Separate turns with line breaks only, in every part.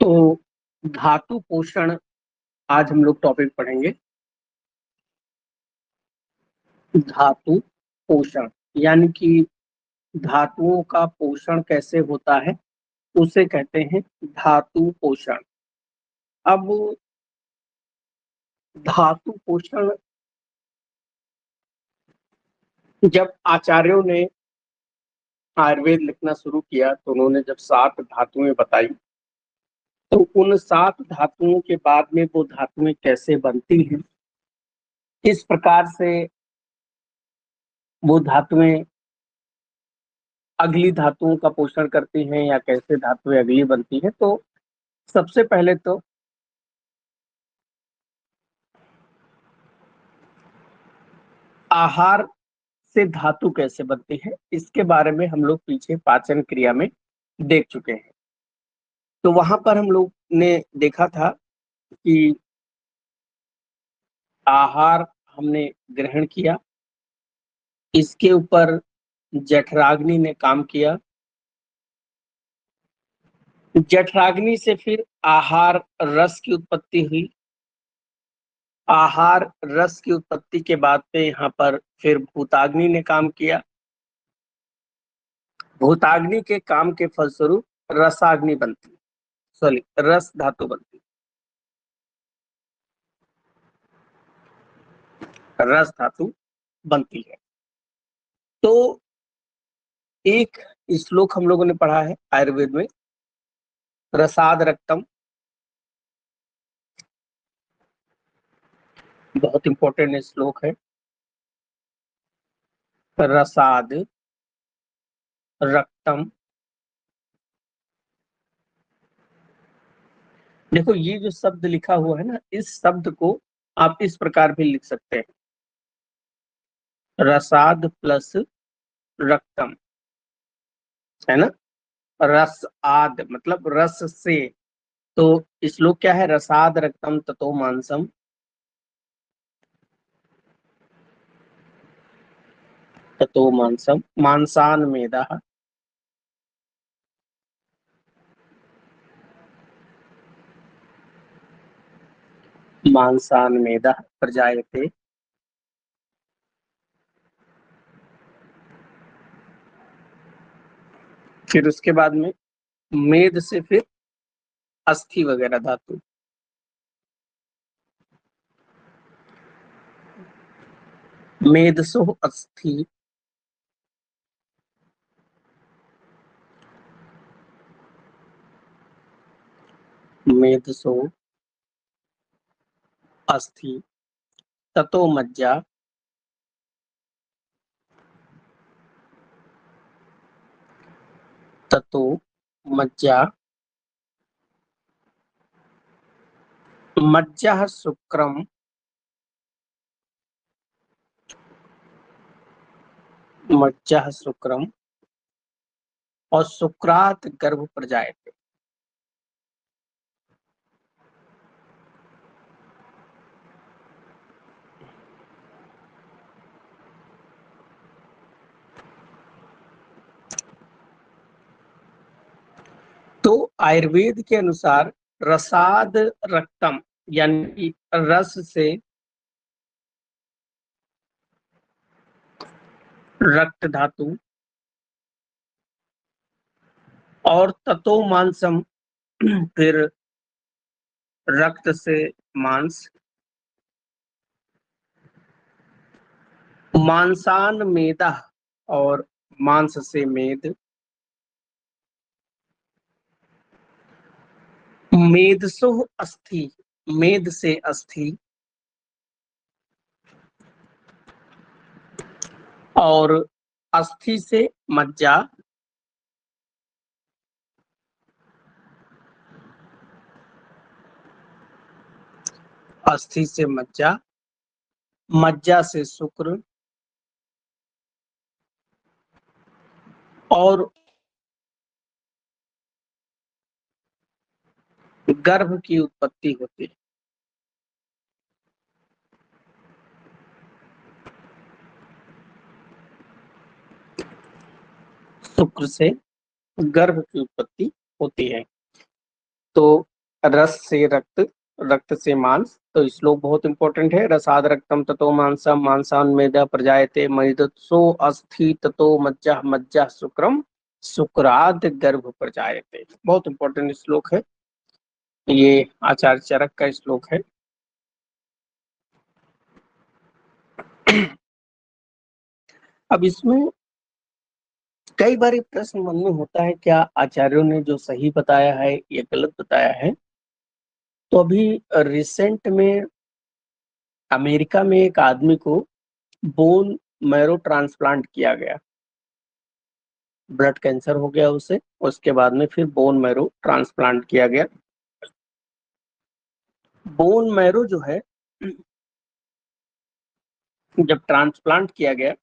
तो धातु पोषण आज हम लोग टॉपिक पढ़ेंगे। धातु पोषण यानी कि धातुओं का पोषण कैसे होता है, उसे कहते हैं धातु पोषण। अब धातु पोषण जब आचार्यों ने आयुर्वेद लिखना शुरू किया तो उन्होंने जब 7 धातुएं बताई, तो उन 7 धातुओं के बाद में वो धातुएं कैसे बनती हैं, किस प्रकार से वो धातुएं अगली धातुओं का पोषण करती हैं या कैसे धातुएं अगली बनती हैं। तो सबसे पहले तो आहार से धातु कैसे बनती है, इसके बारे में हम लोग पीछे पाचन क्रिया में देख चुके हैं। तो वहां पर हम लोग ने देखा था कि आहार हमने ग्रहण किया, इसके ऊपर जठराग्नि ने काम किया। जठराग्नि से फिर आहार रस की उत्पत्ति हुई। आहार रस की उत्पत्ति के बाद में यहाँ पर फिर भूताग्नि ने काम किया। भूताग्नि के काम के फलस्वरूप रसाग्नि बनती, सॉरी रस धातु बनती, रस धातु बनती है। तो एक श्लोक हम लोगों ने पढ़ा है आयुर्वेद में, रसाद रक्तम, बहुत इंपॉर्टेंट श्लोक है। रसाद रक्तम, देखो ये जो शब्द लिखा हुआ है ना, इस शब्द को आप इस प्रकार भी लिख सकते हैं, रसाद प्लस रक्तम, है ना। रस आद मतलब रस से, तो श्लोक क्या है, रसाद रक्तम ततो मांसम, ततो मांसम मांसान मेदा, मांसान मेदा प्रजायते। फिर उसके बाद में मेद से फिर अस्थि वगैरह धातु, मेदसो अस्थि, मेदसो अस्थि, ततो मज्जा, ततो मज्जा, मज्जा शुक्रम, मज्जा शुक्रम, और शुक्रात गर्भ प्रजायते। तो आयुर्वेद के अनुसार रसाद रक्तम यानी रस से रक्त धातु, और ततो मांसम फिर रक्त से मांस, मांसान मेदा और मांस से मेद, मेदसो अस्थि, मेद से अस्थि, और अस्थि से मज्जा, अस्थि से मज्जा, मज्जा से शुक्र, और गर्भ की उत्पत्ति होती है। शुक्र से गर्भ की उत्पत्ति होती है। तो रस से रक्त, रक्त से मांस। तो श्लोक बहुत इंपॉर्टेंट है। रसाद रक्तम ततो मांसम, मांसान मेदा प्रजायते, मयिदत्सो अस्थि ततो मज्जा, मज्जा शुक्रम, शुक्राद गर्भ प्रजायते। बहुत इंपॉर्टेंट श्लोक है ये, आचार्य चरक का श्लोक है। अब इसमें कई बार प्रश्न मन में होता है, क्या आचार्यों ने जो सही बताया है ये गलत बताया है। तो अभी रिसेंट में अमेरिका में एक आदमी को बोन मैरो ट्रांसप्लांट किया गया। ब्लड कैंसर हो गया उसे, उसके बाद में फिर बोन मैरो ट्रांसप्लांट किया गया। बोन मैरो जो है, जब ट्रांसप्लांट किया गया,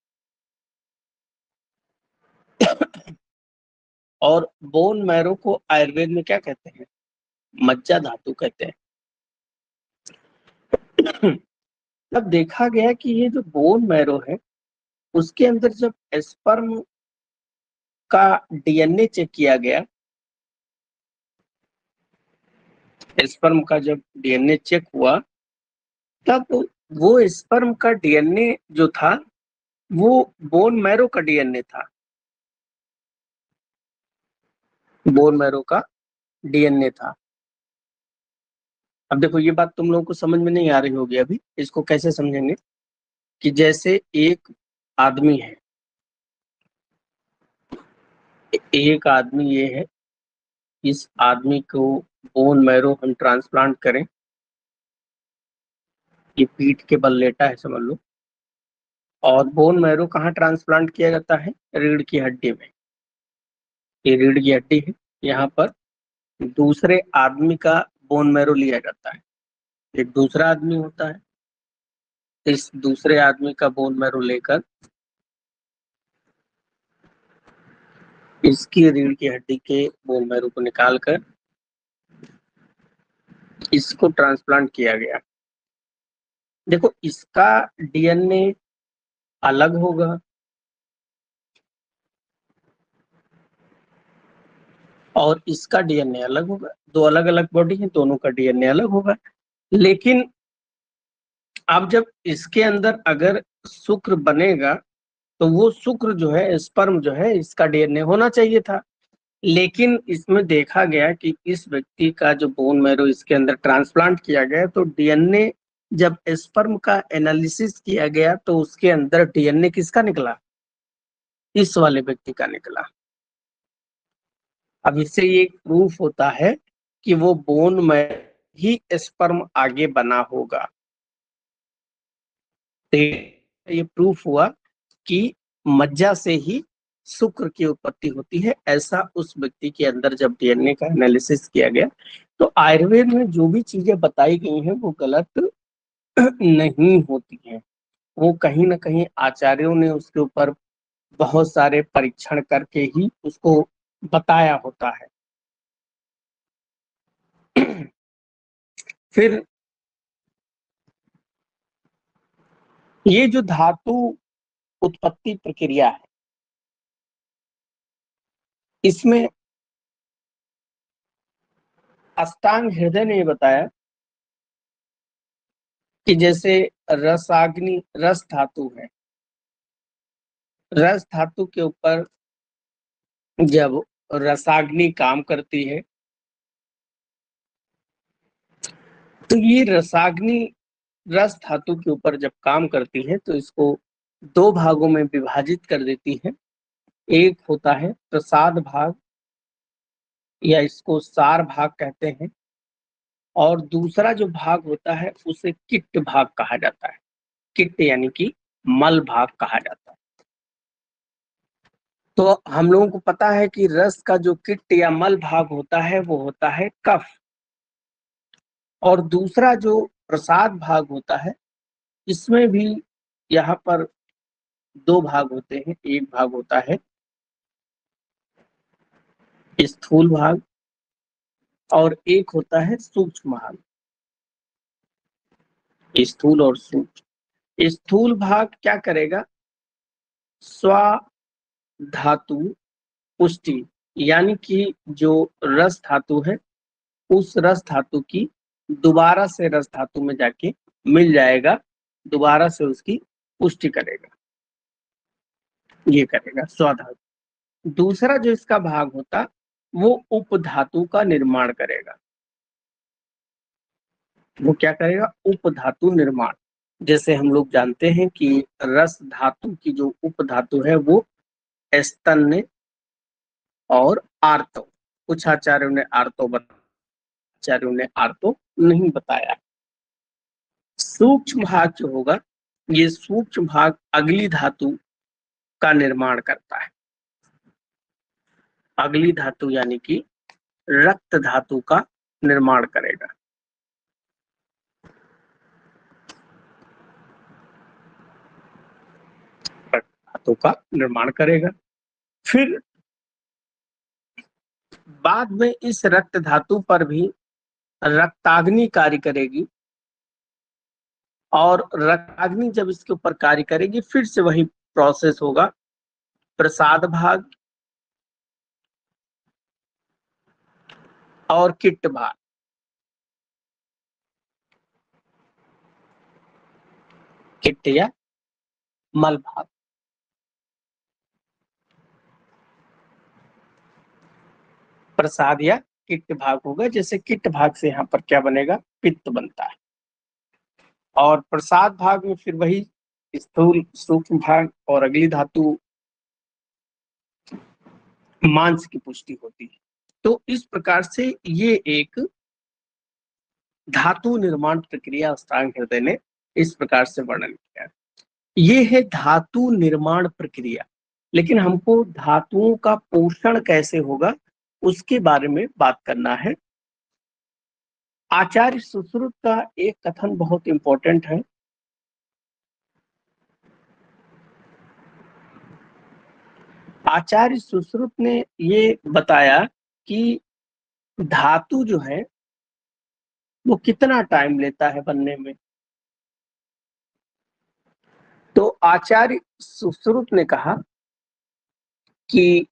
और बोन मैरो को आयुर्वेद में क्या कहते हैं, मज्जा धातु कहते हैं। तब देखा गया कि ये जो बोन मैरो है, उसके अंदर जब स्पर्म का डीएनए चेक किया गया, स्पर्म का जब डीएनए चेक हुआ, तब वो स्पर्म का डीएनए जो था वो बोन मैरो का डीएनए था। बोन मैरो का डीएनए था। अब देखो, ये बात तुम लोगों को समझ में नहीं आ रही होगी अभी, इसको कैसे समझेंगे कि जैसे एक आदमी है, एक आदमी ये है, इस आदमी को बोन मैरो हम ट्रांसप्लांट करें, ये पीठ के बल लेटा है समझ लो, और बोन मैरो कहाँ ट्रांसप्लांट किया जाता है, रीढ़ की हड्डी में। ये रीढ़ की हड्डी है, यहाँ पर दूसरे आदमी का बोन मैरो लिया जाता है। एक दूसरा आदमी होता है, इस दूसरे आदमी का बोन मैरो लेकर इसकी रीढ़ की हड्डी के बोन मैरो को निकालकर इसको ट्रांसप्लांट किया गया। देखो, इसका डीएनए अलग होगा और इसका डीएनए अलग होगा, दो अलग अलग बॉडी है, दोनों का डीएनए अलग होगा। लेकिन अब जब इसके अंदर अगर शुक्र बनेगा, तो वो शुक्र जो है, स्पर्म जो है, इसका डीएनए होना चाहिए था। लेकिन इसमें देखा गया कि इस व्यक्ति का जो बोन मैरो इसके अंदर ट्रांसप्लांट किया गया, तो डीएनए जब स्पर्म का एनालिसिस किया गया, तो उसके अंदर डीएनए किसका निकला, इस वाले व्यक्ति का निकला। अब इससे ये प्रूफ होता है कि वो बोन में ही स्पर्म आगे बना होगा। तो ये प्रूफ हुआ कि मज्जा से ही शुक्र की उत्पत्ति होती है, ऐसा उस व्यक्ति के अंदर जब डीएनए का एनालिसिस किया गया। तो आयुर्वेद में जो भी चीजें बताई गई हैं वो गलत नहीं होती हैं, वो कहीं ना कहीं आचार्यों ने उसके ऊपर बहुत सारे परीक्षण करके ही उसको बताया होता है। फिर ये जो धातु उत्पत्ति प्रक्रिया है, इसमें अष्टांग हृदय ने बताया कि जैसे रसाग्नि, रस धातु है, रस धातु के ऊपर जब रसाग्नि काम करती है, तो ये रसाग्नि रस धातु के ऊपर जब काम करती है, तो इसको दो भागों में विभाजित कर देती है। एक होता है प्रसाद भाग, या इसको सार भाग कहते हैं, और दूसरा जो भाग होता है उसे किट्ट भाग कहा जाता है। किट्ट यानी कि मल भाग कहा जाता है। तो हम लोगों को पता है कि रस का जो किट्ट या मल भाग होता है वो होता है कफ, और दूसरा जो प्रसाद भाग होता है, इसमें भी यहाँ पर दो भाग होते हैं। एक भाग होता है स्थूल भाग, और एक होता है सूक्ष्म भाग। स्थूल और सूक्ष्म। स्थूल भाग क्या करेगा, स्व धातु पुष्टि, यानी कि जो रस धातु है उस रस धातु की दोबारा से रस धातु में जाके मिल जाएगा, दोबारा से उसकी पुष्टि करेगा, ये करेगा स्वधातु। दूसरा जो इसका भाग होता वो उपधातु का निर्माण करेगा। वो क्या करेगा? उपधातु निर्माण। जैसे हम लोग जानते हैं कि रस धातु की जो उपधातु है वो स्तन्य और आर्तो। कुछ आचार्यों ने आर्तो बताया, आचार्यों ने आर्तो नहीं बताया। सूक्ष्म भाग जो होगा, ये सूक्ष्म भाग अगली धातु का निर्माण करता है। अगली धातु यानी कि रक्त धातु का निर्माण करेगा। रक्त धातु का निर्माण करेगा। फिर बाद में इस रक्त धातु पर भी रक्ताग्नि कार्य करेगी, और रक्ताग्नि जब इसके ऊपर कार्य करेगी फिर से वही प्रोसेस होगा। प्रसाद भाग और किट्ट भाग। किट्ट या मल भाग। प्रसाद या किट्ट भाग होगा। जैसे किट्ट भाग से यहाँ पर क्या बनेगा? पित्त बनता है। और प्रसाद भाग में फिर वही स्थूल सूक्ष्म भाग और अगली धातु मांस की पुष्टि होती है। तो इस प्रकार से ये एक धातु निर्माण प्रक्रिया अष्टांग हृदय ने इस प्रकार से वर्णन किया है। ये है धातु निर्माण प्रक्रिया। लेकिन हमको धातुओं का पोषण कैसे होगा उसके बारे में बात करना है। आचार्य सुश्रुत का एक कथन बहुत इंपॉर्टेंट है। आचार्य सुश्रुत ने ये बताया कि धातु जो है वो कितना टाइम लेता है बनने में। तो आचार्य सुश्रुत ने कहा कि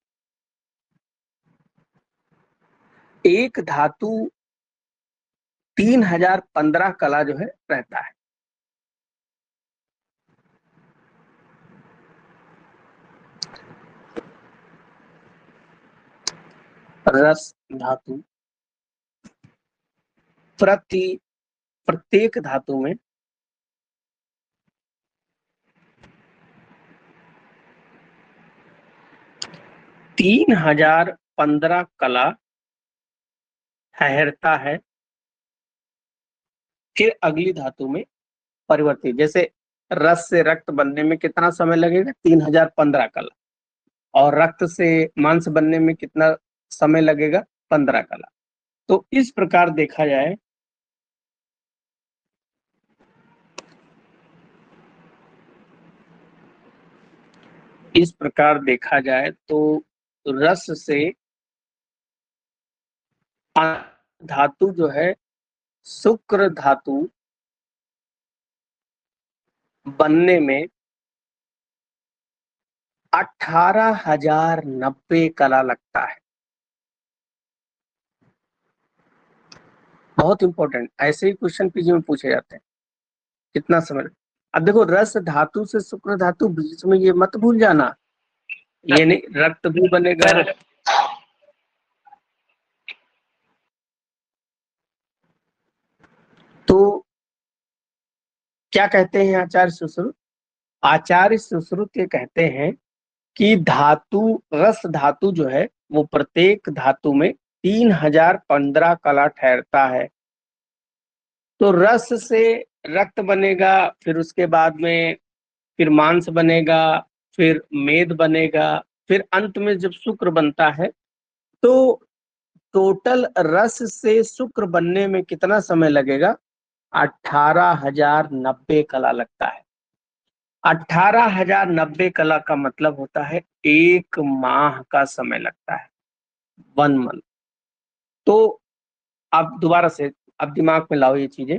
एक धातु 3015 कला जो है रहता है। रस धातु प्रत्येक धातु में 3015 कला ठहरता है, फिर अगली धातु में परिवर्तित। जैसे रस से रक्त बनने में कितना समय लगेगा? 3015 कला। और रक्त से मांस बनने में कितना समय लगेगा? 15 कला। तो इस प्रकार देखा जाए तो रस से धातु जो है शुक्र धातु बनने में 18,090 कला लगता है। बहुत इंपॉर्टेंट, ऐसे ही क्वेश्चन पीजी में पूछे जाते हैं। कितना समय? अब देखो, रस धातु से शुक्र धातु, बीच में ये मत भूल जाना, ये नहीं रक्त भी बनेगा। तो क्या कहते हैं आचार्य सुश्रुत? आचार्य सुश्रुत ये कहते हैं कि धातु, रस धातु जो है वो प्रत्येक धातु में 3015 कला ठहरता है। तो रस से रक्त बनेगा, फिर उसके बाद में फिर मांस बनेगा, फिर मेद बनेगा, फिर अंत में जब शुक्र बनता है तो टोटल रस से शुक्र बनने में कितना समय लगेगा? 18,090 कला लगता है। 18,090 कला का मतलब होता है 1 माह का समय लगता है, 1 मंथ। तो अब दोबारा से अब दिमाग में लाओ ये चीजें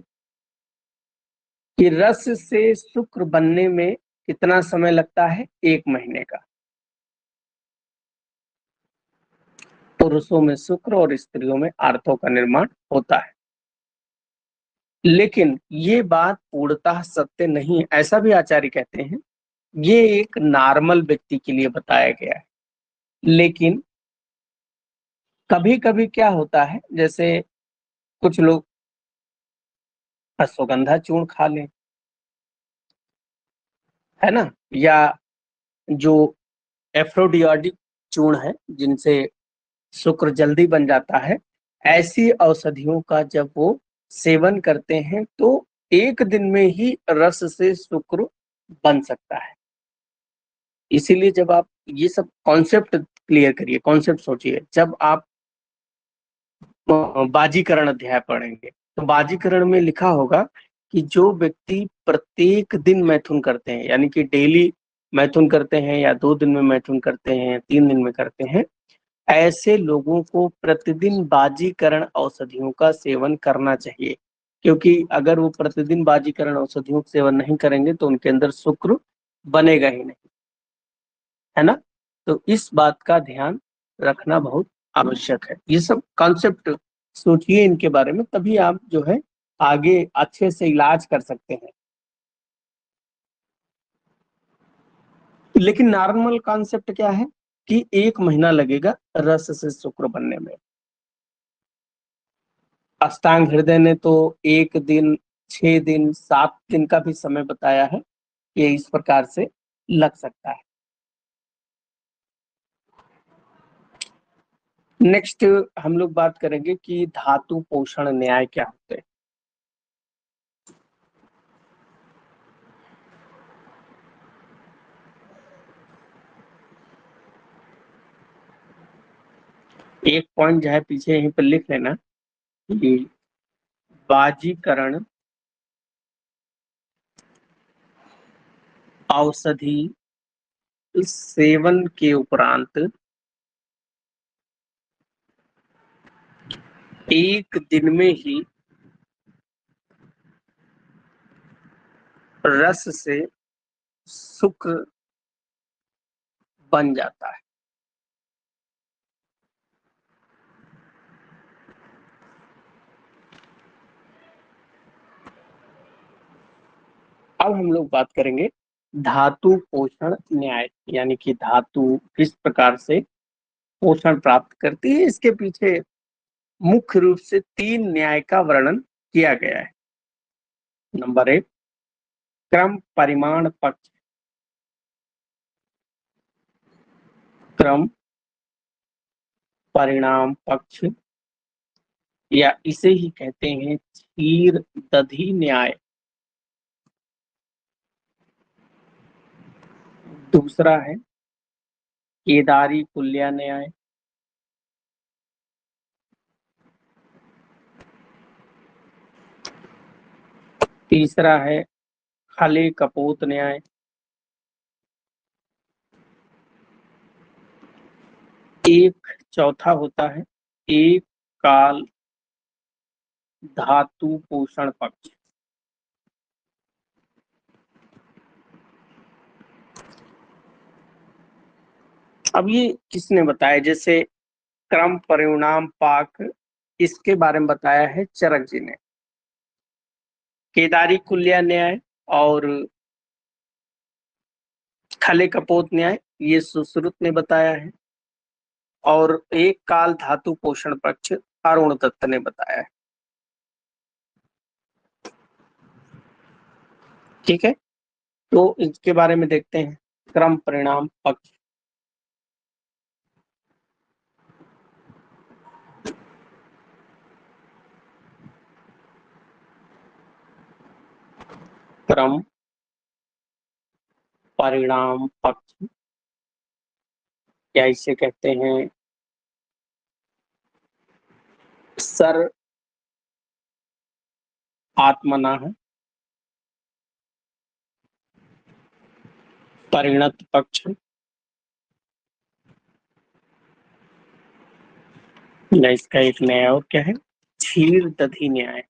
कि रस से शुक्र बनने में कितना समय लगता है? 1 महीने का। पुरुषों में शुक्र और स्त्रियों में आर्थों का निर्माण होता है। लेकिन ये बात पूर्णतः सत्य नहीं है, ऐसा भी आचार्य कहते हैं। ये एक नॉर्मल व्यक्ति के लिए बताया गया है। लेकिन कभी कभी क्या होता है, जैसे कुछ लोग अश्वगंधा चूर्ण खा लें, है ना, या जो एफ्रोडियोडिक चूर्ण है जिनसे शुक्र जल्दी बन जाता है, ऐसी औषधियों का जब वो सेवन करते हैं तो एक दिन में ही रस से शुक्र बन सकता है। इसीलिए जब आप ये सब कॉन्सेप्ट क्लियर करिए, कॉन्सेप्ट सोचिए, जब आप बाजीकरण अध्याय पढ़ेंगे तो बाजीकरण में लिखा होगा कि जो व्यक्ति प्रत्येक दिन मैथुन करते हैं, यानी कि डेली मैथुन करते हैं, या 2 दिन में मैथुन करते हैं, 3 दिन में करते हैं, ऐसे लोगों को प्रतिदिन बाजीकरण औषधियों का सेवन करना चाहिए। क्योंकि अगर वो प्रतिदिन बाजीकरण औषधियों का सेवन नहीं करेंगे तो उनके अंदर शुक्र बनेगा ही नहीं, है ना। तो इस बात का ध्यान रखना बहुत आवश्यक है। ये सब कॉन्सेप्ट सोचिए इनके बारे में, तभी आप जो है आगे अच्छे से इलाज कर सकते हैं। लेकिन नॉर्मल कॉन्सेप्ट क्या है कि 1 महीना लगेगा रस से शुक्र बनने में। अष्टांग हृदय ने तो 1 दिन, 6 दिन, 7 दिन का भी समय बताया है। ये इस प्रकार से लग सकता है। नेक्स्ट हम लोग बात करेंगे कि धातु पोषण न्याय क्या होते हैं। एक पॉइंट जो है पीछे यहीं पर लिख लेना कि बाजीकरण औषधि सेवन के उपरांत 1 दिन में ही रस से शुक्र बन जाता है। अब हम लोग बात करेंगे धातु पोषण न्याय, यानी कि धातु किस प्रकार से पोषण प्राप्त करती है। इसके पीछे मुख्य रूप से 3 न्याय का वर्णन किया गया है। नंबर 1, क्रम परिमाण पक्ष। क्रम परिणाम पक्ष, या इसे ही कहते हैं क्षीर दधी न्याय। दूसरा है केदारी कुल्या न्याय। तीसरा है खले कपोत न्याय। एक चौथा होता है एक काल धातु पोषण पक्ष। अब ये किसने बताया, जैसे क्रम परिणाम पाक, इसके बारे में बताया है चरक जी ने। केदारी कुल्या न्याय और खले कपोत न्याय ये सुश्रुत ने बताया है, और एक काल धातु पोषण पक्ष अरुण दत्त ने बताया है। ठीक है, तो इसके बारे में देखते हैं। क्रम परिणाम पक्ष, क्रम परिणाम पक्ष, या इसे कहते हैं सर आत्मना परिणत पक्ष, या इसका एक नया और क्या है, क्षीर दधी न्याय।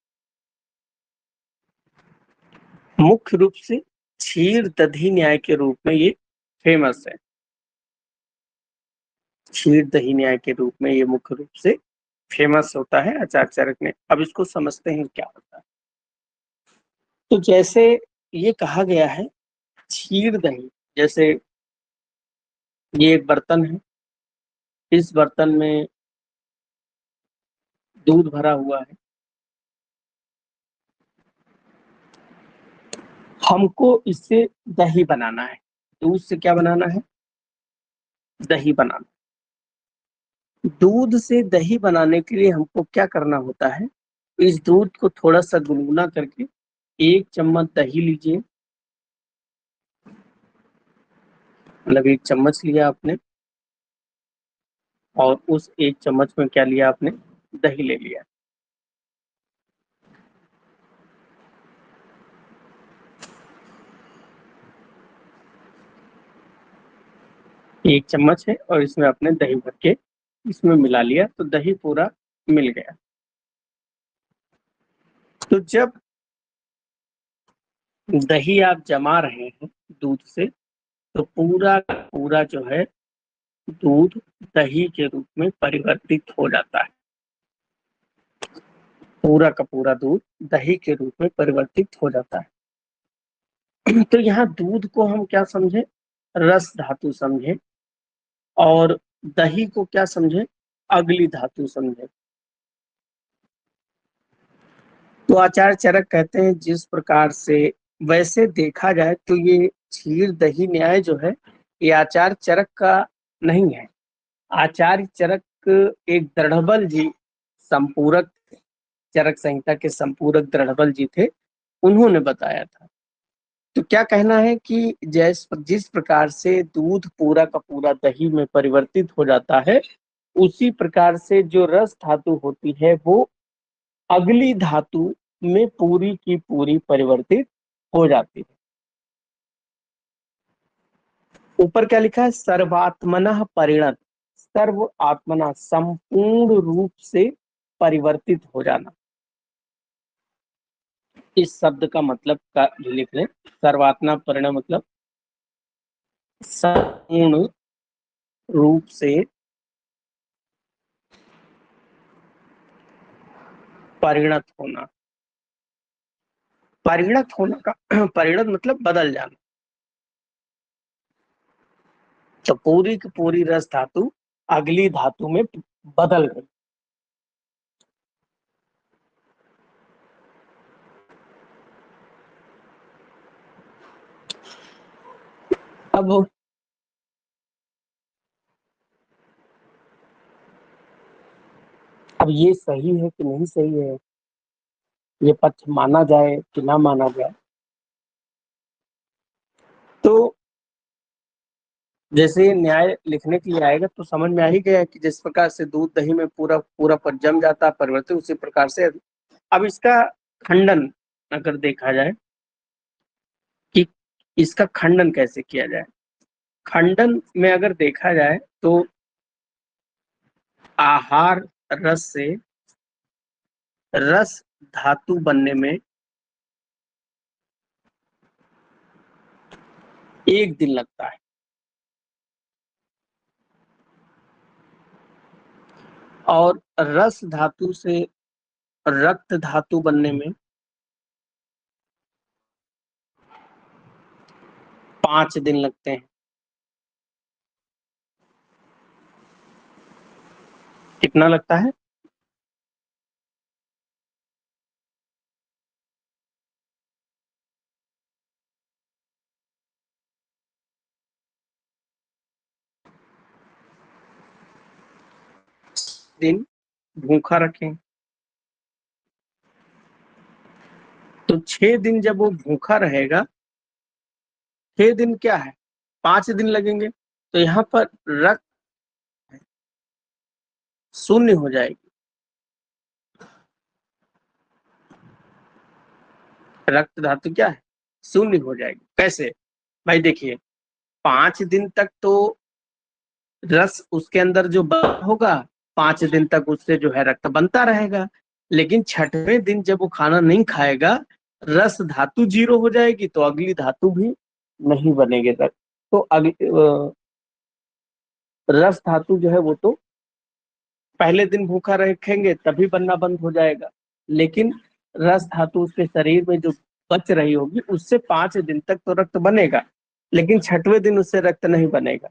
मुख्य रूप से क्षीर दधी न्याय के रूप में ये फेमस है। क्षीर दही न्याय के रूप में ये मुख्य रूप से फेमस होता है आचार्य चरक में। अब इसको समझते हैं क्या होता है। तो जैसे ये कहा गया है क्षीर दही, जैसे ये एक बर्तन है, इस बर्तन में दूध भरा हुआ है, हमको इससे दही बनाना है। दूध से क्या बनाना है? दही बनाना। दूध से दही बनाने के लिए हमको क्या करना होता है? इस दूध को थोड़ा सा गुनगुना करके 1 चम्मच दही लीजिए, मतलब 1 चम्मच लिया आपने, और उस 1 चम्मच में क्या लिया आपने? दही ले लिया। एक चम्मच है और इसमें आपने दही भर के इसमें मिला लिया, तो दही पूरा मिल गया। तो जब दही आप जमा रहे हैं दूध से, तो पूरा का पूरा जो है दूध दही के रूप में परिवर्तित हो जाता है। पूरा का पूरा दूध दही के रूप में परिवर्तित हो जाता है। तो यहाँ दूध को हम क्या समझे? रस धातु समझे, और दही को क्या समझे? अगली धातु समझे। तो आचार्य चरक कहते हैं जिस प्रकार से वैसे देखा जाए तो ये क्षीर दही न्याय जो है ये आचार्य चरक का नहीं है। आचार्य चरक एक दृढ़बल जी संपूरक, चरक संहिता के संपूरक दृढ़बल जी थे, उन्होंने बताया था। तो क्या कहना है कि जिस प्रकार से दूध पूरा का पूरा दही में परिवर्तित हो जाता है, उसी प्रकार से जो रस धातु होती है वो अगली धातु में पूरी की पूरी परिवर्तित हो जाती है। ऊपर क्या लिखा है? सर्वात्मनः परिणत, सर्व आत्मना संपूर्ण रूप से परिवर्तित हो जाना। इस शब्द का मतलब का लिख लें, सर्वात्मा परिणत मतलब संपूर्ण रूप से परिणत होना। परिणत होना का परिणत मतलब बदल जाना। तो पूरी की पूरी रस धातु अगली धातु में बदल गई। अब अब ये सही है कि नहीं सही है, ये पक्ष माना जाए कि ना माना जाए? तो जैसे न्याय लिखने के लिए आएगा तो समझ में आ ही गया कि जिस प्रकार से दूध दही में पूरा पूरा पर जम जाता है परिवर्तित, उसी प्रकार से अब इसका खंडन अगर देखा जाए कि इसका खंडन कैसे किया जाए, खंडन में अगर देखा जाए तो आहार रस से रस धातु बनने में 1 दिन लगता है, और रस धातु से रक्त धातु बनने में 5 दिन लगते हैं। कितना लगता है? दिन भूखा रखें तो 6 दिन जब वो भूखा रहेगा, 6 दिन क्या है, 5 दिन लगेंगे, तो यहाँ पर रक्त शून्य हो जाएगी। रक्त धातु क्या है? शून्य हो जाएगी। कैसे? भाई देखिए, 5 दिन तक तो रस उसके अंदर जो बना होगा, 5 दिन तक उससे जो है रक्त बनता रहेगा, लेकिन 6वें दिन जब वो खाना नहीं खाएगा, रस धातु 0 हो जाएगी, तो अगली धातु भी नहीं बनेगी। तो अगली रस धातु जो है वो तो पहले दिन भूखा रखेंगे तभी बनना बंद हो जाएगा, लेकिन रस धातु उसके शरीर में जो बच रही होगी उससे 5 दिन तक तो रक्त बनेगा, लेकिन छठवें दिन उससे रक्त नहीं बनेगा।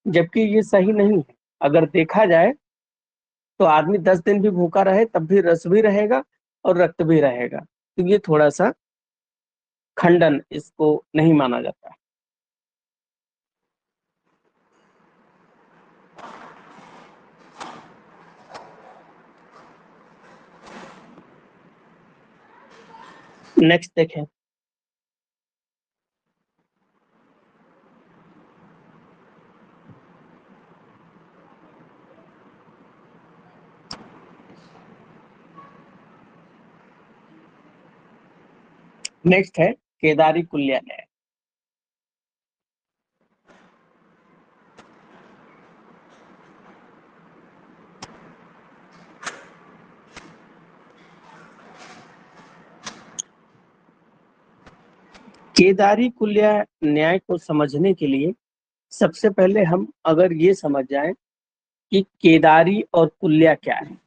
जबकि ये सही नहीं है। अगर देखा जाए तो आदमी 10 दिन भी भूखा रहे तब भी रस भी रहेगा और रक्त भी रहेगा। तो ये थोड़ा सा खंडन, इसको नहीं माना जाता। नेक्स्ट देखें। नेक्स्ट है केदारी कुल्या न्याय। केदारी कुल्या न्याय को समझने के लिए सबसे पहले हम अगर ये समझ जाएं कि केदारी और कुल्या क्या है।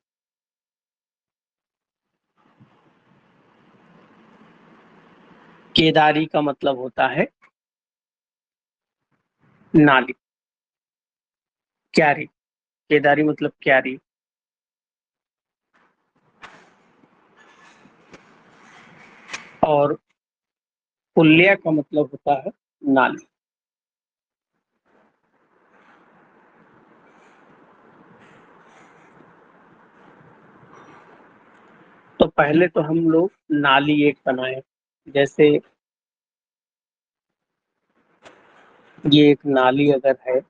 केदारी का मतलब होता है नाली, क्यारी। केदारी मतलब क्यारी, और कुल्या का मतलब होता है नाली। तो पहले तो हम लोग नाली एक बनाए, जैसे ये एक नाली अगर है,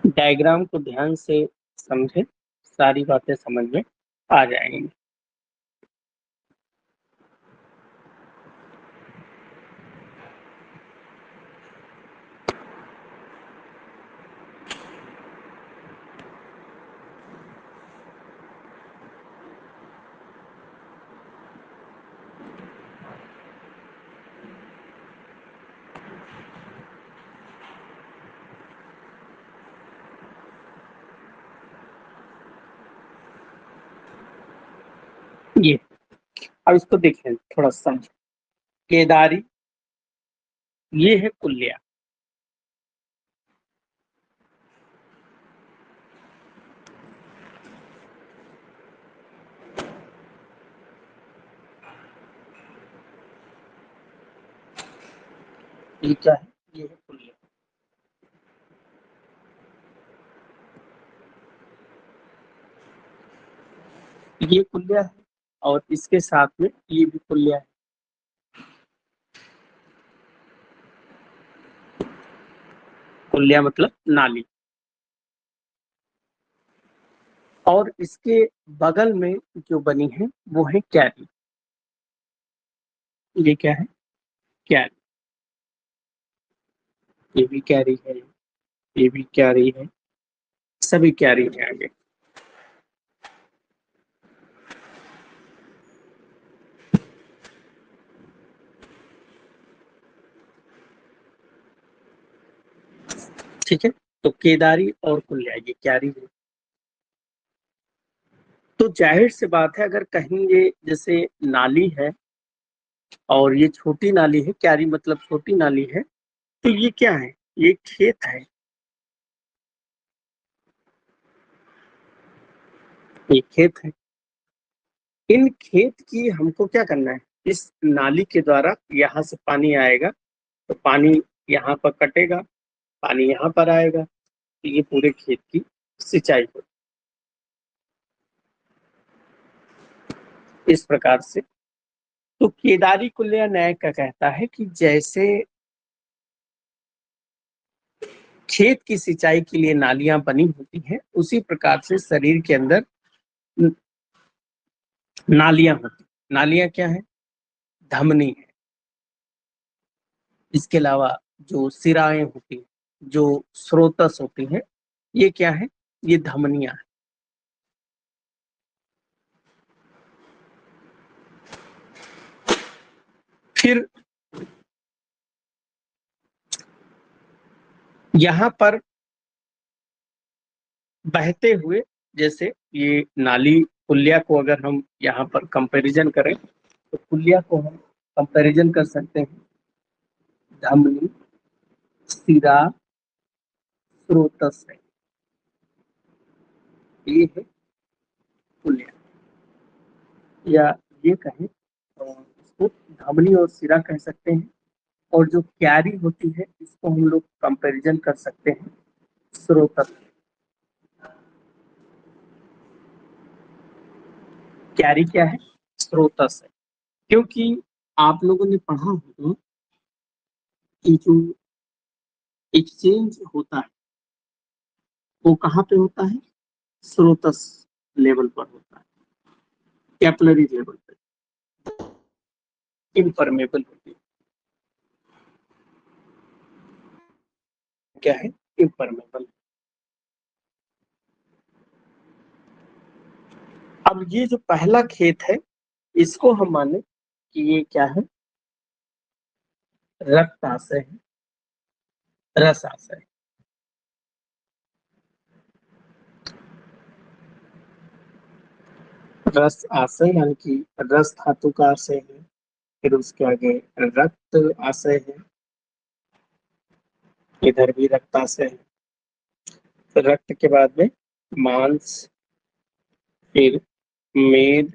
डायग्राम को ध्यान से समझे, सारी बातें समझ में आ जाएंगी। ये अब इसको देखें थोड़ा समझ। केदारी, ये है कुल्या। ये क्या है? ये है कुल्या। ये कुल्या है और इसके साथ में ये भी कुल्या है। कुल्या मतलब नाली। और इसके बगल में जो बनी है वो है क्यारी। ये क्या है? क्यारी। ये भी क्यारी है, ये भी क्यारी है, सभी क्यारी है आगे। ठीक है, तो केदारी और कुल्या ये क्यारी है। तो जाहिर सी बात है, अगर कहीं ये जैसे नाली है और ये छोटी नाली है, क्यारी मतलब छोटी नाली है, तो ये क्या है? ये खेत है। ये खेत है। इन खेत की हमको क्या करना है? इस नाली के द्वारा यहाँ से पानी आएगा, तो पानी यहाँ पर कटेगा, पानी यहाँ पर आएगा, तो ये पूरे खेत की सिंचाई हो इस प्रकार से। तो केदारी कुल्या न्याय का कहता है कि जैसे खेत की सिंचाई के लिए नालियां बनी होती हैं, उसी प्रकार से शरीर के अंदर नालियां होती। नालियां क्या है? धमनी है। इसके अलावा जो सिराएं होती हैं, जो स्रोतस होती हैं, ये क्या है? ये धमनियां हैं। फिर यहां पर बहते हुए, जैसे ये नाली कुलिया को अगर हम यहाँ पर कंपैरिजन करें तो कुलिया को हम कंपैरिजन कर सकते हैं धमनी, सिरा, स्रोतस है। ये है कुलिया, या ये कहें तो इसको धमनी और सिरा कह सकते हैं। और जो क्यारी होती है इसको हम लोग कंपैरिजन कर सकते हैं स्रोतस। क्यारी क्या है? स्रोतस है। क्योंकि आप लोगों ने पढ़ा होगा कि जो एक्सचेंज होता है वो कहाँ पे होता है? स्रोतस लेवल पर होता है, कैपिलरी लेवल पर। इम्परमेबल होती है। क्या है? इम्परमेबल। अब ये जो पहला खेत है इसको हम माने कि ये क्या है? रक्त आशय है, रस आशय। रस आशय यानी कि रस धातु का आशय है। फिर उसके आगे रक्त आशय है, इधर भी रक्त आशय है। फिर रक्त के बाद में मांस, फिर मेद,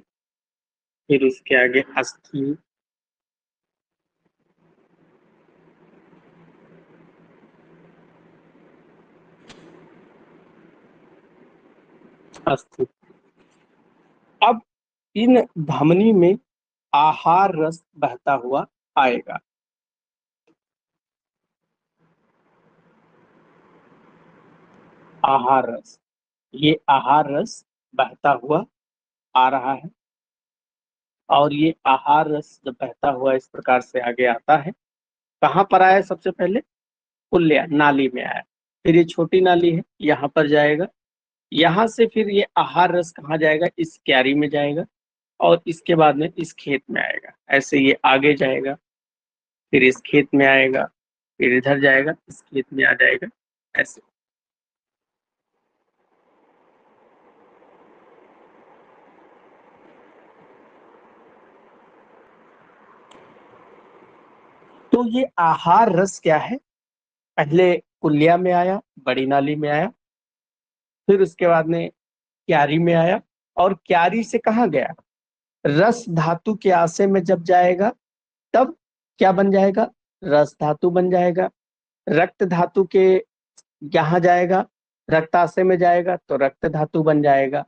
फिर उसके आगे अस्थि, अस्थि। अब इन धमनी में आहार रस बहता हुआ आएगा। आहार रस, ये आहार रस बहता हुआ आ रहा है। और ये आहार रस जब बहता हुआ इस प्रकार से आगे आता है, कहाँ पर आया? सबसे पहले कुल्ल्या नाली में आया। फिर ये छोटी नाली है, यहाँ पर जाएगा। यहाँ से फिर ये आहार रस कहाँ जाएगा? इस क्यारी में जाएगा। और इसके बाद में इस खेत में आएगा। ऐसे ये आगे जाएगा, फिर इस खेत में आएगा, फिर इधर जाएगा, इस खेत में आ जाएगा, ऐसे। तो ये आहार रस क्या है? पहले कुलिया में आया, बड़ी नाली में आया, फिर उसके बाद में क्यारी में आया, और क्यारी से कहाँ गया? रस धातु के आशय में जब जाएगा तब क्या बन जाएगा? रस धातु बन जाएगा। रक्त धातु के यहाँ जाएगा, रक्ताशय में जाएगा तो रक्त धातु बन जाएगा।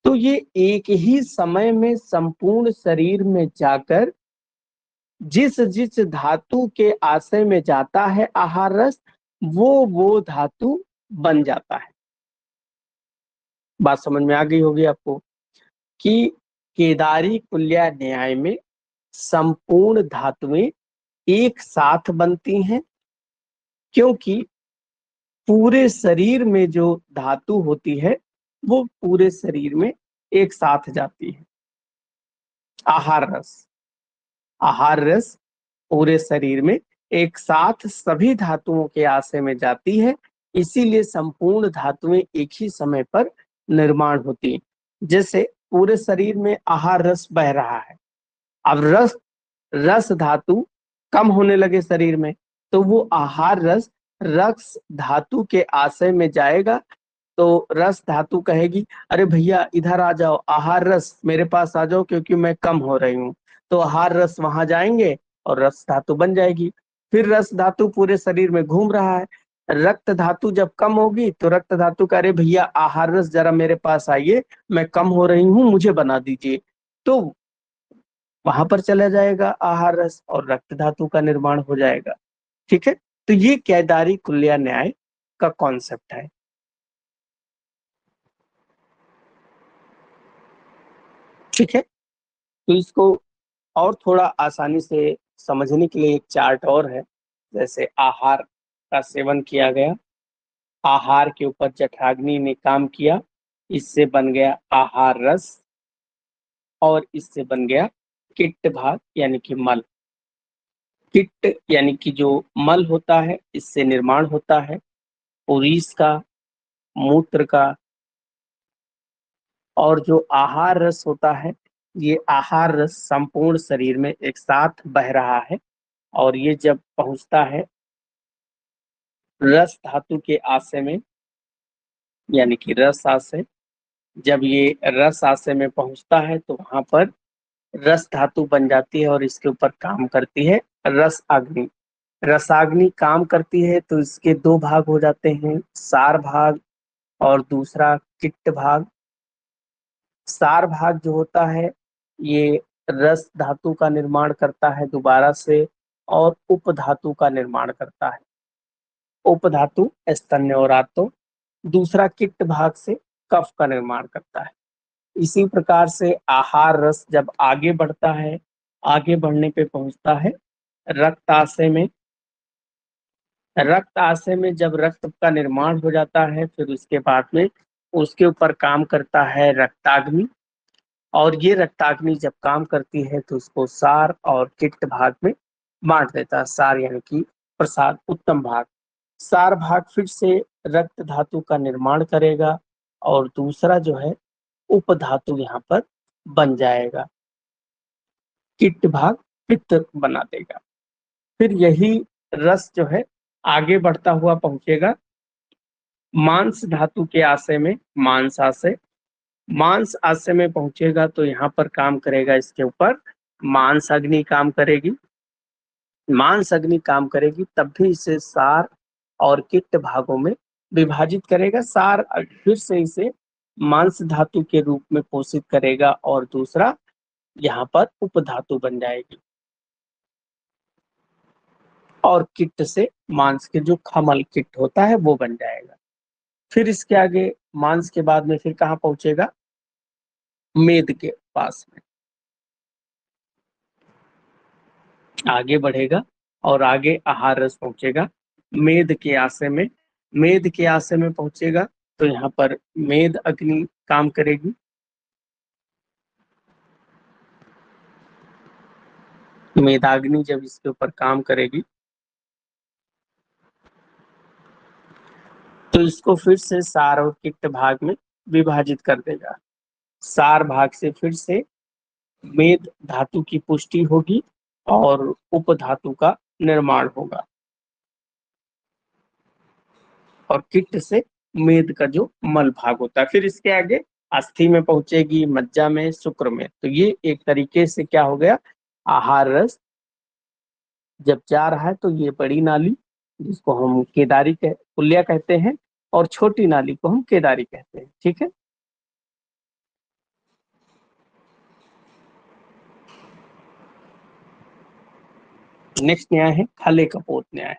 तो ये एक ही समय में संपूर्ण शरीर में जाकर जिस जिस धातु के आशय में जाता है आहार रस, वो धातु बन जाता है। बात समझ में आ गई होगी आपको कि केदारी कुल्या न्याय में संपूर्ण धातुएं एक साथ बनती हैं, क्योंकि पूरे शरीर में जो धातु होती है वो पूरे शरीर में एक साथ जाती है। आहार रस, आहार रस पूरे शरीर में एक साथ सभी धातुओं के आशय में जाती है, इसीलिए संपूर्ण धातुएं एक ही समय पर निर्माण होती हैं। जैसे पूरे शरीर में आहार रस बह रहा है, अब रस रस धातु कम होने लगे शरीर में, तो वो आहार रस रस धातु के आशय में जाएगा। तो रस धातु कहेगी अरे भैया इधर आ जाओ, आहार रस मेरे पास आ जाओ क्योंकि मैं कम हो रही हूँ। तो आहार रस वहां जाएंगे और रस धातु बन जाएगी। फिर रस धातु पूरे शरीर में घूम रहा है, रक्त धातु जब कम होगी तो रक्त धातु का अरे भैया आहार रस जरा मेरे पास आइए, मैं कम हो रही हूँ, मुझे बना दीजिए। तो वहां पर चला जाएगा आहार रस और रक्त धातु का निर्माण हो जाएगा। ठीक है, तो ये केदारी कुल्या न्याय का कॉन्सेप्ट है। ठीक है, तो इसको और थोड़ा आसानी से समझने के लिए एक चार्ट और है। जैसे आहार का सेवन किया गया, आहार के ऊपर जठराग्नि ने काम किया, इससे बन गया आहार रस, और इससे बन गया किट्ट भाग यानी कि मल। किट्ट यानी कि जो मल होता है, इससे निर्माण होता है उरीस का, मूत्र का। और जो आहार रस होता है, ये आहार रस संपूर्ण शरीर में एक साथ बह रहा है, और ये जब पहुंचता है रस धातु के आशय में, यानी कि रस आशय, जब ये रस आशय में पहुंचता है तो वहां पर रस धातु बन जाती है और इसके ऊपर काम करती है रस अग्नि। रसाग्नि काम करती है तो इसके दो भाग हो जाते हैं, सार भाग और दूसरा किट्ट भाग। सार भाग जो होता है, ये रस धातु का निर्माण करता है दोबारा से, और उप धातु का निर्माण करता है, उप धातु स्तन्य और आतो। दूसरा किट्ट भाग से कफ का निर्माण करता है। इसी प्रकार से आहार रस जब आगे बढ़ता है, आगे बढ़ने पे पहुंचता है रक्ताशय में। रक्त आशय में जब रक्त का निर्माण हो जाता है, फिर उसके बाद में उसके ऊपर काम करता है रक्ताग्नि, और ये रक्ताग्नि जब काम करती है तो उसको सार और किट्ट भाग में बांट देता है। सार यानी कि प्रसाद उत्तम भाग। सार भाग फिर से रक्त धातु का निर्माण करेगा, और दूसरा जो है उप धातु यहाँ पर बन जाएगा, किट्ट भाग पित्त बना देगा। फिर यही रस जो है आगे बढ़ता हुआ पहुंचेगा मांस धातु के आशय में, मांस आशय। मांस आशय में पहुंचेगा तो यहाँ पर काम करेगा, इसके ऊपर मांस अग्नि काम करेगी। मांस अग्नि काम करेगी तब भी इसे सार और किट्ट भागों में विभाजित करेगा। सार फिर से इसे मांस धातु के रूप में पोषित करेगा, और दूसरा यहाँ पर उप धातु बन जाएगी, और किट्ट से मांस के जो खमल किट्ट होता है वो बन जाएगा। फिर इसके आगे मांस के बाद में फिर कहाँ पहुंचेगा, मेद के पास में आगे बढ़ेगा, और आगे आहार रस पहुंचेगा मेद के आशय में। मेद के आशय में पहुंचेगा तो यहाँ पर मेद अग्नि काम करेगी। मेदाग्नि जब इसके ऊपर काम करेगी तो इसको फिर से सार और किट्ट भाग में विभाजित कर देगा। सार भाग से फिर से मेद धातु की पुष्टि होगी और उप धातु का निर्माण होगा, और किट्ट से मेद का जो मल भाग होता है। फिर इसके आगे अस्थि में पहुंचेगी, मज्जा में, शुक्र में। तो ये एक तरीके से क्या हो गया, आहार रस जब जा रहा है तो ये बड़ी नाली जिसको हम केदारी कुल्या कहते हैं, और छोटी नाली को हम केदारी कहते हैं। ठीक है, नेक्स्ट न्याय है खले कपोत न्याय।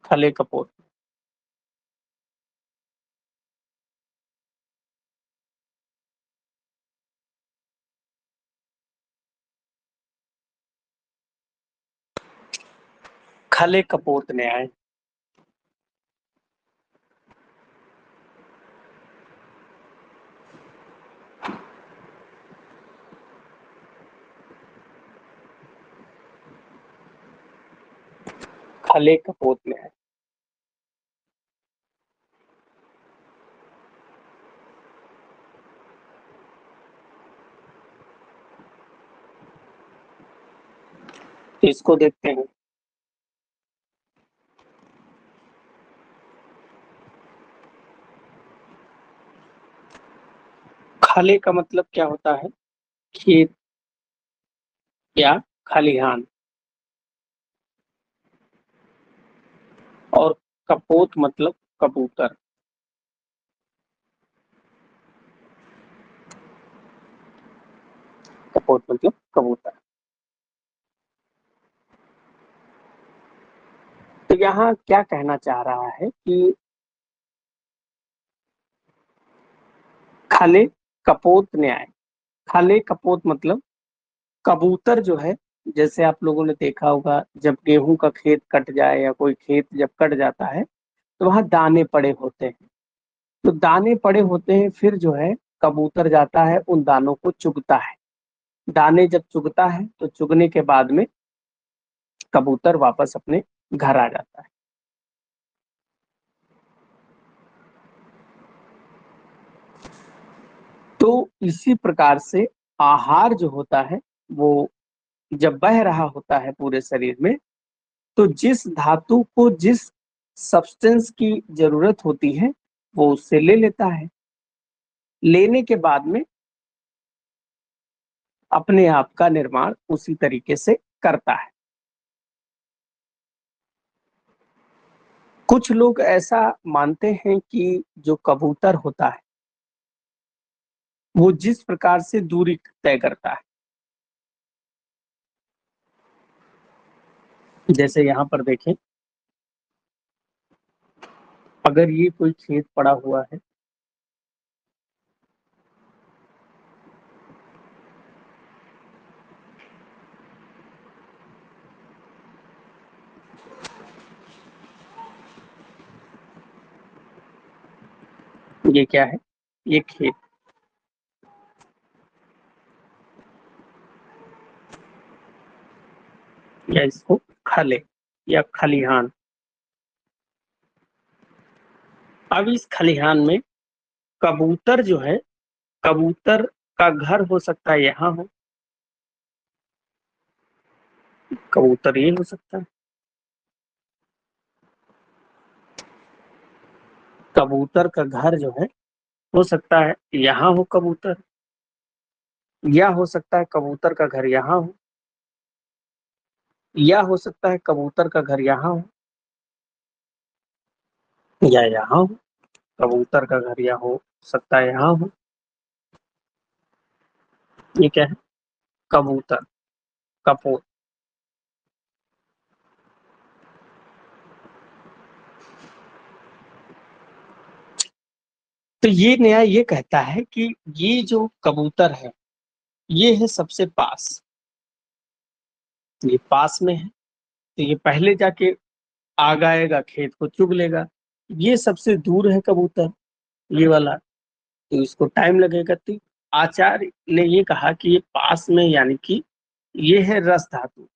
खले कपोत, खले कपोत न्याय। खले कपोत न्याय, तो इसको देखते हैं। खले का मतलब क्या होता है, खेत या खलिहान, और कपोत मतलब कबूतर। कपोत मतलब कबूतर। तो यहाँ क्या कहना चाह रहा है कि खले कपोत न्याय। खले कपोत मतलब कबूतर जो है, जैसे आप लोगों ने देखा होगा जब गेहूं का खेत कट जाए या कोई खेत जब कट जाता है तो वहां दाने पड़े होते हैं। तो दाने पड़े होते हैं, फिर जो है कबूतर जाता है उन दानों को चुगता है। दाने जब चुगता है तो चुगने के बाद में कबूतर वापस अपने घर आ जाता है। तो इसी प्रकार से आहार जो होता है वो जब बह रहा होता है पूरे शरीर में, तो जिस धातु को जिस सब्सटेंस की जरूरत होती है वो उससे ले लेता है। लेने के बाद में अपने आप का निर्माण उसी तरीके से करता है। कुछ लोग ऐसा मानते हैं कि जो कबूतर होता है वो जिस प्रकार से दूरी तय करता है, जैसे यहाँ पर देखें, अगर ये कोई खेत पड़ा हुआ है, ये क्या है, ये खेत, या इसको खले या खलिहान। अब इस खलिहान में कबूतर जो है, कबूतर का घर हो सकता है यहाँ हो, कबूतर ये हो सकता है, कबूतर का घर जो है हो सकता है यहाँ हो कबूतर, या हो सकता है कबूतर का घर यहाँ हो, या हो सकता है कबूतर का घर यहाँ हो, या यहाँ हो, कबूतर का घर यहाँ हो सकता है यहाँ हो। ये क्या है, कबूतर, कपोत। तो ये न्याय ये कहता है कि ये जो कबूतर है ये है सबसे पास, ये पास में है, तो ये पहले जाके आग आएगा, खेत को चुग लेगा। ये सबसे दूर है कबूतर, ये वाला, तो इसको टाइम लगेगा। तो आचार्य ने ये कहा कि ये पास में, यानी कि ये है रस धातु,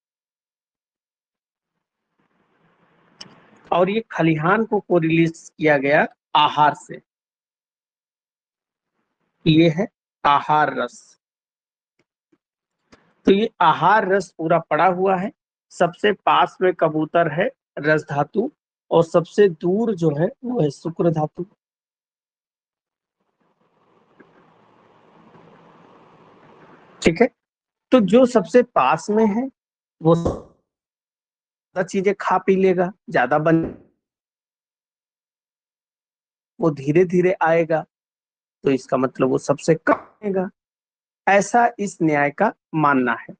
और ये खलिहान को कोरिलेट किया गया आहार से, ये है आहार रस। तो ये आहार रस पूरा पड़ा हुआ है, सबसे पास में कबूतर है रस धातु, और सबसे दूर जो है वो है शुक्र धातु। ठीक है, तो जो सबसे पास में है वो ज्यादा चीजें खा पी लेगा, ज्यादा बन, वो धीरे धीरे आएगा, तो इसका मतलब वो सबसे कम आएगा। ऐसा इस न्याय का मानना है।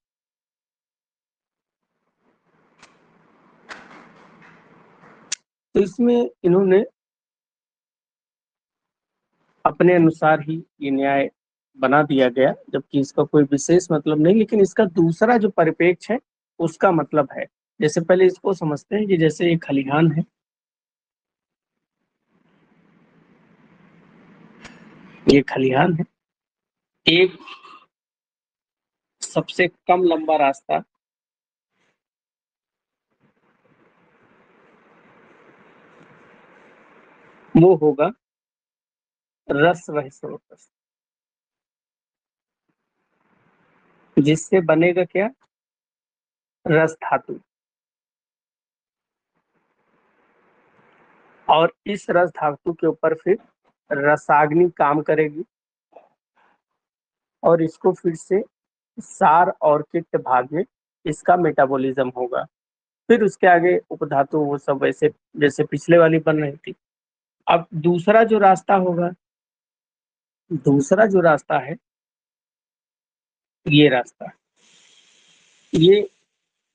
तो इसमें इन्होंने अपने अनुसार ही ये न्याय बना दिया गया, जबकि इसका कोई विशेष मतलब नहीं, लेकिन इसका दूसरा जो परिपेक्ष है उसका मतलब है। जैसे पहले इसको समझते हैं कि जैसे एक खलिहान है, ये खलिहान है, एक सबसे कम लंबा रास्ता वो होगा रस वह स्रोत, जिससे बनेगा क्या, रस धातु। और इस रस धातु के ऊपर फिर रसाग्नि काम करेगी, और इसको फिर से सार और पित्त भाग में इसका मेटाबॉलिज्म होगा। फिर उसके आगे उपधातु वो सब वैसे जैसे पिछले वाली बन रही थी। अब दूसरा जो रास्ता होगा, दूसरा जो रास्ता है, ये रास्ता, ये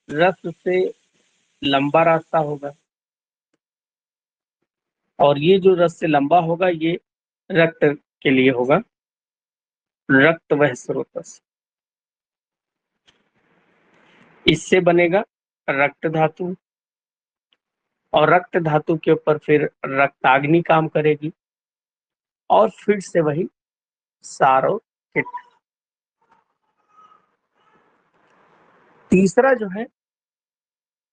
रस से लंबा रास्ता होगा, और ये जो रस से लंबा होगा ये रक्त के लिए होगा, रक्त वह स्रोतस। इससे बनेगा रक्त धातु, और रक्त धातु के ऊपर फिर रक्ताग्नि काम करेगी, और फिर से वही सारों। तीसरा जो है,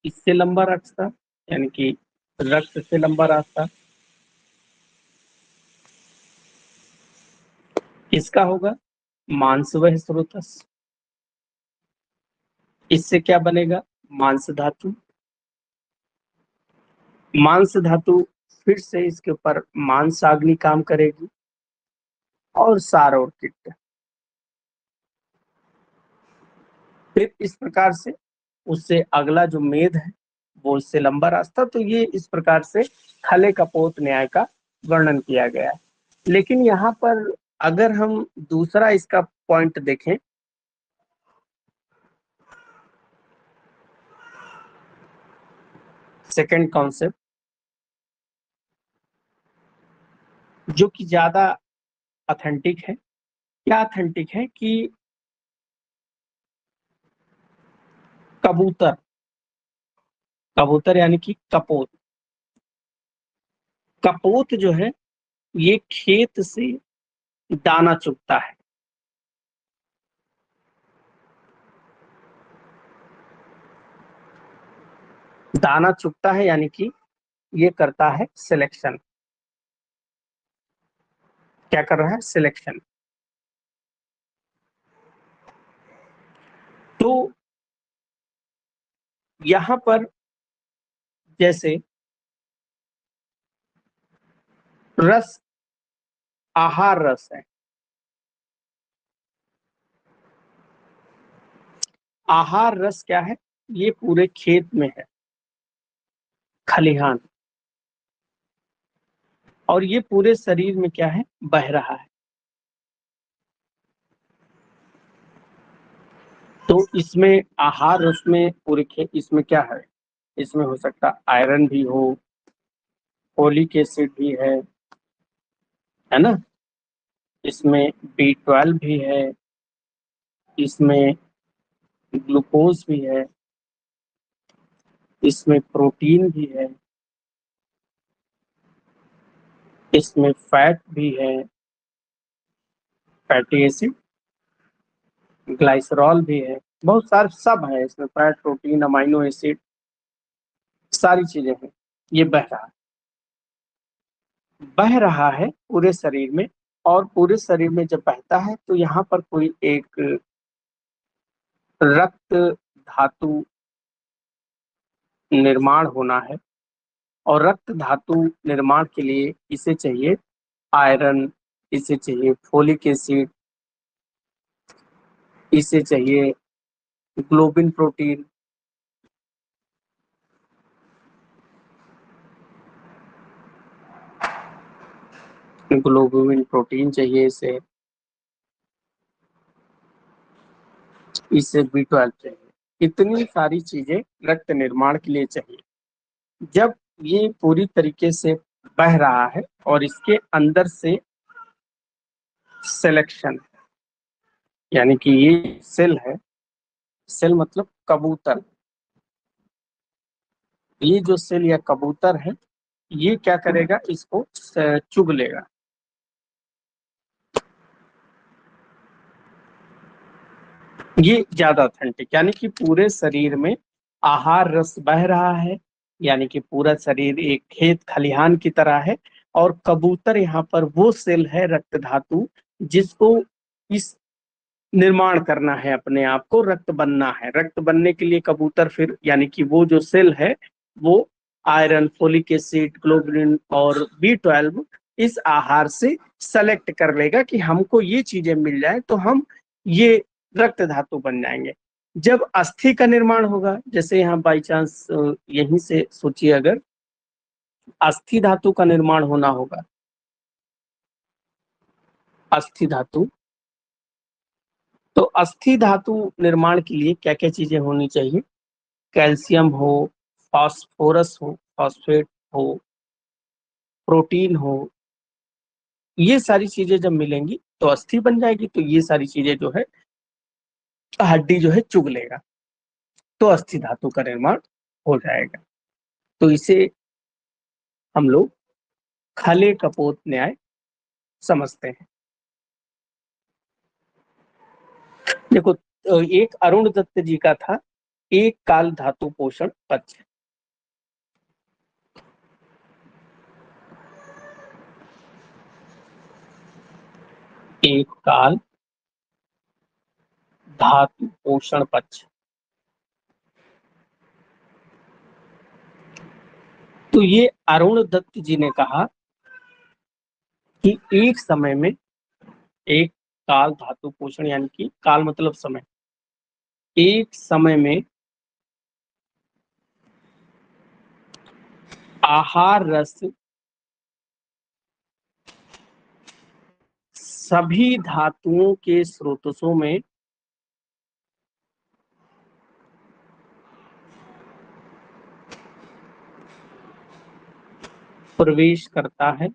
इससे लंबा रास्ता, यानी कि रक्त से लंबा रास्ता, इसका होगा मांसवह स्रोतस। इससे क्या बनेगा, मांस धातु। मांस धातु फिर से इसके ऊपर मांसाग्नि काम करेगी, और सार और किट। फिर इस प्रकार से उससे अगला जो मेद है वो इससे लंबा रास्ता। तो ये इस प्रकार से खले कपोत न्याय का वर्णन किया गया है। लेकिन यहाँ पर अगर हम दूसरा इसका पॉइंट देखें, सेकंड कॉन्सेप्ट, जो कि ज्यादा ऑथेंटिक है। क्या ऑथेंटिक है कि कबूतर, कबूतर यानी कि कपोत, कपोत जो है ये खेत से दाना चुगता है। दाना चुगता है यानी कि ये करता है सिलेक्शन। क्या कर रहा है, सिलेक्शन। तो यहां पर जैसे रस आहार रस है, आहार रस क्या है, ये पूरे खेत में है, खलिहान, और ये पूरे शरीर में क्या है, बह रहा है। तो इसमें आहार रस में पूरे खेत, इसमें क्या है, इसमें हो सकता आयरन भी हो, फोलिक एसिड भी है ना, इसमें B12 भी है, इसमें ग्लूकोज भी है, इसमें प्रोटीन भी है, इसमें फैट भी है, फैटी एसिड, ग्लाइसरॉल भी है, बहुत सारे सब है इसमें, फैट, प्रोटीन, अमाइनो एसिड, सारी चीजें हैं। ये बह रहा है पूरे शरीर में, और पूरे शरीर में जब बहता है तो यहाँ पर कोई एक रक्त धातु निर्माण होना है, और रक्त धातु निर्माण के लिए इसे चाहिए आयरन, इसे चाहिए फोलिक एसिड, इसे चाहिए ग्लोबिन प्रोटीन, ग्लोबुलिन प्रोटीन चाहिए इसे B12 चाहिए। इतनी सारी चीजें रक्त निर्माण के लिए चाहिए। जब ये पूरी तरीके से बह रहा है और इसके अंदर से सिलेक्शन, यानी कि ये सेल है, सेल मतलब कबूतर, ये जो सेल या कबूतर है ये क्या करेगा, इसको चुग लेगा। ये ज्यादा ऑथेंटिक, यानी कि पूरे शरीर में आहार रस बह रहा है, यानी कि पूरा शरीर एक खेत खलिहान की तरह है, और कबूतर यहाँ पर वो सेल है रक्त धातु जिसको इस निर्माण करना है, अपने आप को रक्त बनना है। रक्त बनने के लिए कबूतर फिर यानी कि वो जो सेल है वो आयरन, फोलिक एसिड, ग्लोबुलिन और B12 इस आहार से सेलेक्ट कर लेगा कि हमको ये चीजें मिल जाए तो हम ये रक्त धातु बन जाएंगे। जब अस्थि का निर्माण होगा, जैसे यहाँ बाई चांस यहीं से सोचिए, अगर अस्थि धातु का निर्माण होना होगा, अस्थि धातु, तो अस्थि धातु निर्माण के लिए क्या क्या चीजें होनी चाहिए? कैल्शियम हो, फास्फोरस हो, फॉस्फेट हो, प्रोटीन हो, ये सारी चीजें जब मिलेंगी तो अस्थि बन जाएगी। तो ये सारी चीजें जो है हड्डी जो है चुग लेगा, तो अस्थि धातु का निर्माण हो जाएगा। तो इसे हम लोग खले कपोत न्याय समझते हैं। देखो, एक अरुण दत्त जी का था, एक काल धातु पोषण पक्ष। एक काल धातु पोषण पक्ष। तो ये अरुण दत्त जी ने कहा कि एक समय में, एक काल धातु पोषण यानी कि काल मतलब समय, एक समय में आहार रस सभी धातुओं के स्रोतों में प्रवेश करता है,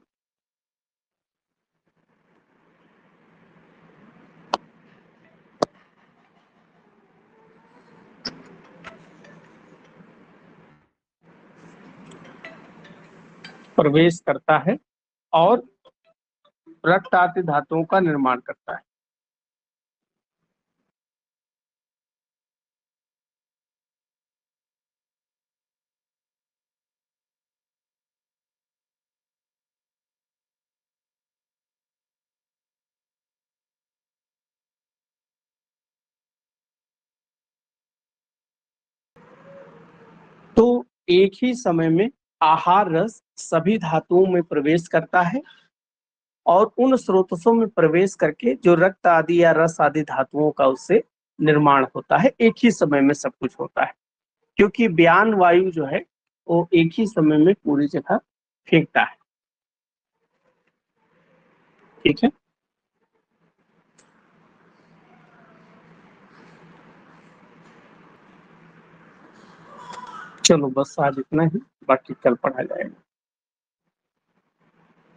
प्रवेश करता है और रक्त आदि धातुओं का निर्माण करता है। तो एक ही समय में आहार रस सभी धातुओं में प्रवेश करता है और उन स्रोतों में प्रवेश करके जो रक्त आदि या रस आदि धातुओं का उससे निर्माण होता है। एक ही समय में सब कुछ होता है, क्योंकि व्यान वायु जो है वो एक ही समय में पूरी जगह फेंकता है। ठीक है, चलो बस आज इतना ही, बाकी कल पढ़ा जाएगा।